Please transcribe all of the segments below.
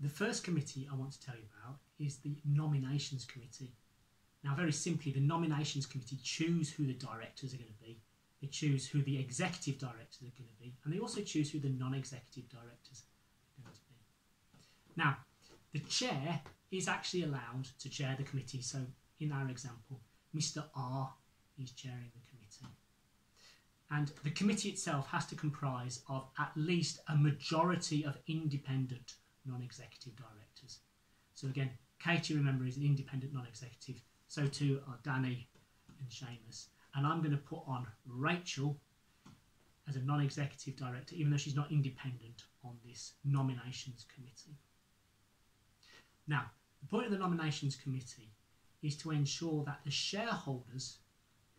The first committee I want to tell you about is the Nominations Committee. Now, very simply, the Nominations Committee choose who the directors are going to be. They choose who the executive directors are going to be, and they also choose who the non-executive directors are going to be. Now, the chair is actually allowed to chair the committee. So, in our example, Mr. R is chairing the committee. And the committee itself has to comprise of at least a majority of independent non-executive directors. So again, Katie, remember, is an independent non-executive. So too are Danny and Seamus. And I'm going to put on Rachel as a non-executive director, even though she's not independent, on this nominations committee. Now, the point of the nominations committee is to ensure that the shareholders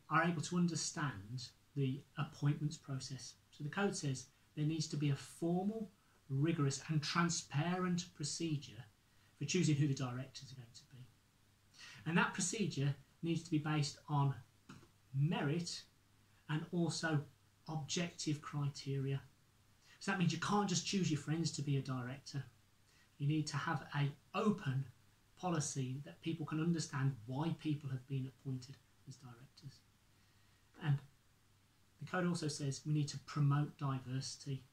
are able to understand the appointments process. So the code says there needs to be a formal, rigorous and transparent procedure for choosing who the directors are going to be. And that procedure needs to be based on merit and also objective criteria. So that means you can't just choose your friends to be a director. You need to have an open policy that people can understand why people have been appointed as directors. And the code also says we need to promote diversity.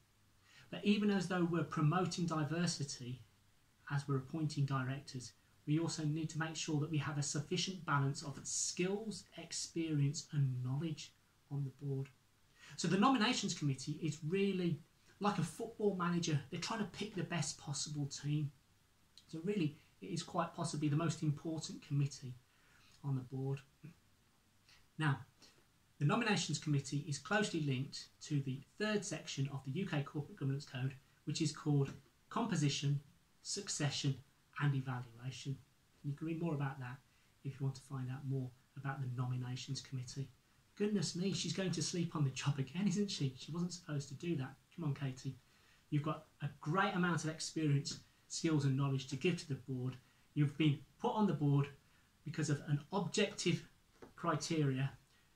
But even as though we're promoting diversity as we're appointing directors, we also need to make sure that we have a sufficient balance of skills, experience and knowledge on the board. So the nominations committee is really like a football manager. They're trying to pick the best possible team. So really, it is quite possibly the most important committee on the board. Now, the Nominations Committee is closely linked to the third section of the UK Corporate Governance Code, which is called Composition, Succession and Evaluation. And you can read more about that if you want to find out more about the Nominations Committee. Goodness me, she's going to sleep on the job again, isn't she? She wasn't supposed to do that. Come on, Katie. You've got a great amount of experience, skills and knowledge to give to the board. You've been put on the board because of an objective criteria.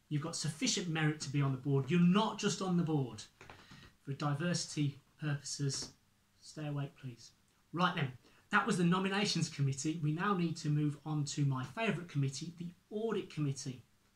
You've got sufficient merit to be on the board. You're not just on the board for diversity purposes. Stay awake, please. Right then, that was the Nominations Committee. We now need to move on to my favourite committee, the Audit Committee.